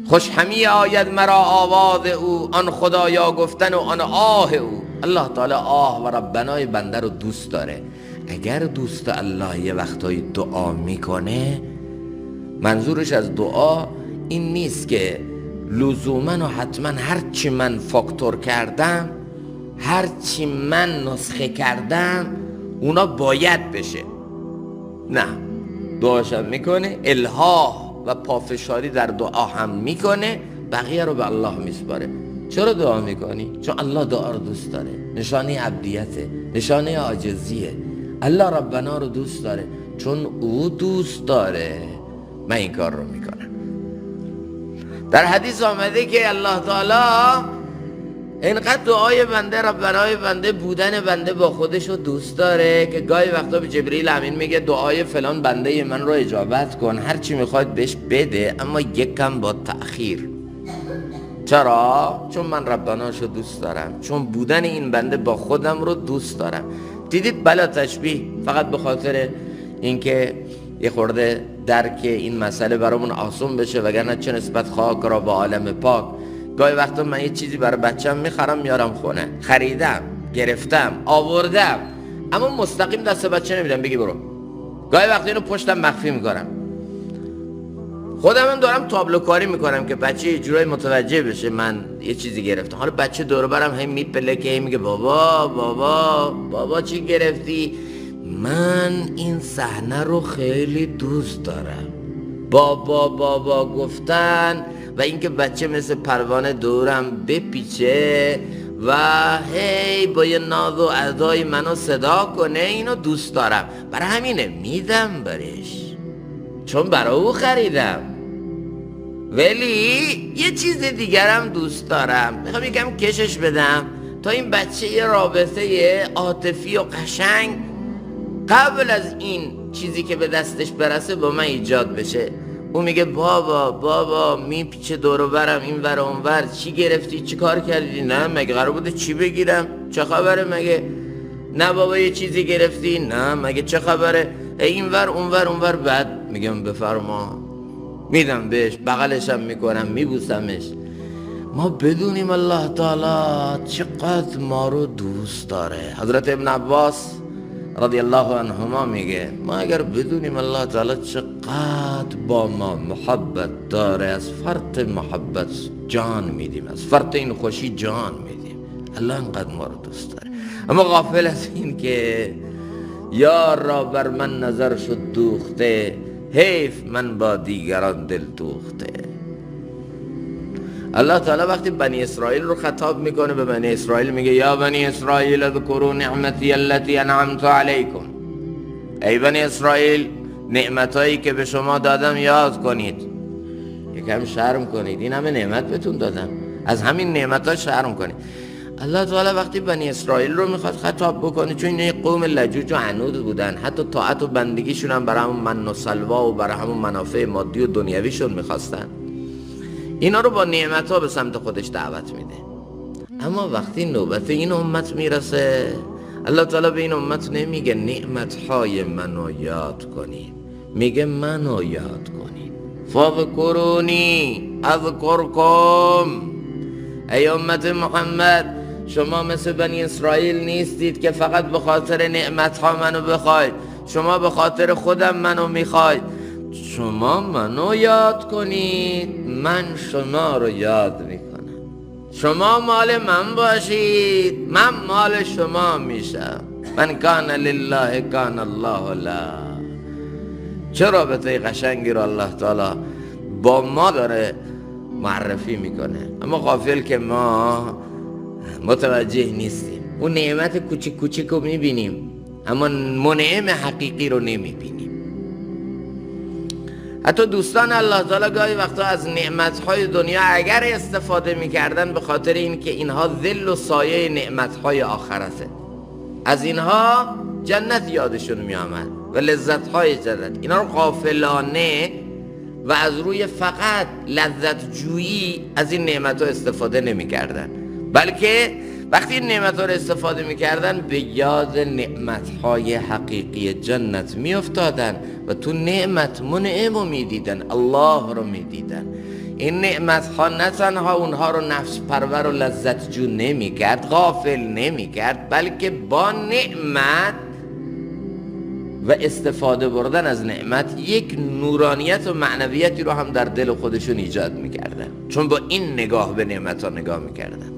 خوش همی آید مرا آواز او، آن خدایا گفتن و آن آه او. الله تعالی آه و ربنای بنده رو دوست داره. اگر دوست الله یه وقتایی دعا میکنه، منظورش از دعا این نیست که لزوما و حتما هرچی من فاکتور کردم، هرچی من نسخه کردم اونا باید بشه. نه، دعاشم میکنه، الحاح و پافشاری در دعا هم میکنه، بقیه رو به الله میسپاره. چرا دعا میکنی؟ چون الله دعا رو دوست داره. نشانه عبدیته، نشانه عاجزیه. الله ربنا رو دوست داره چون او دوست داره. من این کار رو میکنم. در حدیث آمده که الله تعالی اینقدر دعای بنده، ربنای بنده، بودن بنده با خودش رو دوست داره که گاهی وقتا به جبریل امین میگه دعای فلان بنده من رو اجابت کن، هر چی میخواد بهش بده، اما یک کم با تأخیر. چرا؟ چون من ربناشو دوست دارم، چون بودن این بنده با خودم رو دوست دارم. دیدید بلا تشبیه، فقط به خاطر اینکه یه خورده درک این مسئله برامون آسون بشه، وگرنه چه نسبت خاک را با عالم پاک. گاهی وقتا من یه چیزی برای بچم میخرم میارم خونه، خریدم، گرفتم، آوردم، اما مستقیم دست بچه نمیدم بگی برو. گاهی وقتا اینو پشتم مخفی میکنم. خودم هم دارم تابلو کاری میکنم که بچه یه جورایی متوجه بشه من یه چیزی گرفتم. حالا بچه دور برم هم میپله که میگه بابا بابا بابا چی گرفتی؟ من این صحنه رو خیلی دوست دارم. بابا بابا گفتن و اینکه بچه مثل پروانه دورم بپیچه و هی با یه ناز و ادای منو صدا کنه، اینو دوست دارم. برای همینه میدم برش، چون برای او خریدم. ولی یه چیز دیگرم دوست دارم، میخوام یکم کشش بدم تا این بچه یه رابطه عاطفی و قشنگ قبل از این چیزی که به دستش برسه با من ایجاد بشه. اون میگه بابا بابا میپیچه دور برم این ور اون ور، چی گرفتی؟ چی کار کردی؟ نه مگه قرار بوده چی بگیرم؟ چه خبره مگه؟ نه بابا یه چیزی گرفتی؟ نه مگه چه خبره؟ این ور اون ور اون ور. بعد میگم بفرما، میدم بهش، بغلشم میکنم، میبوسمش. ما بدونیم الله تعالی چقدر ما رو دوست داره. حضرت ابن عباس رضی الله عنهما میگه ما اگر بدونیم الله تعالی چقدر با ما محبت داره، از فرط محبت جان میدیم، از فرط این خوشی جان میدیم. الله انقدر ما رو دوست داره. اما غافل از این که یار را بر من نظر شد دوخته، حیف من با دیگران دل دوخته. الله تعالی وقتی بنی اسرائیل رو خطاب میکنه به بنی اسرائیل میگه یا بنی اسرائیل اذکروا نعمتی التي انعمت علیکم. ای بنی اسرائیل نعمتایی که به شما دادم یاد کنید. یکم شرم کنید، این همه نعمت بهتون دادم، از همین نعمت‌ها شرم کنید. الله تعالی وقتی بنی اسرائیل رو میخواد خطاب بکنه، چون این قوم لجوج و عنود بودن، حتی طاعت و بندگیشون هم برای همون من و سلوا و برای همون منافع مادی و دنیویشون میخواستن، اینا رو با نعمت‌ها به سمت خودش دعوت میده. اما وقتی نوبت این امت میرسه، الله تعالی به این امت نمیگه نعمت‌های منو یاد کنید، میگه منو یاد کنید. فاذکرونی اذکرکم. ای امت محمد، شما مثل بنی اسرائیل نیستید که فقط به خاطر نعمت‌ها منو بخواید. شما به خاطر خودم منو میخواید. شما منو یاد کنید، من شما رو یاد میکنم. شما مال من باشید، من مال شما میشم. من کان لله کان الله له. چه رابطه قشنگی رو الله تعالی با ما داره معرفی میکنه. اما غافل که ما متوجه نیستیم. اون نعمت کوچیک کوچیک رو میبینیم اما منعم حقیقی رو نمیبینیم. حتی دوستان الله تعالی گاهی وقتا از نعمتهای دنیا اگر استفاده میکردن به خاطر این که اینها ذل و سایه نعمتهای آخرته، از اینها جنت یادشون میامد و لذتهای جنت، اینا رو غافلانه و از روی فقط لذت جویی از این نعمتها استفاده نمیکردن، بلکه وقتی این نعمتها رو استفاده میکردن به یاد نعمتهای حقیقی جنت میافتادن و تو نعمت منعم رو میدیدن، الله رو میدیدن. این نعمت ها نه تنها اونها رو نفس پرور و لذت جو نمی کرد، غافل نمی کرد، بلکه با نعمت و استفاده بردن از نعمت یک نورانیت و معنویتی رو هم در دل خودشون ایجاد میکردن، چون با این نگاه به نعمت ها نگاه میکردن.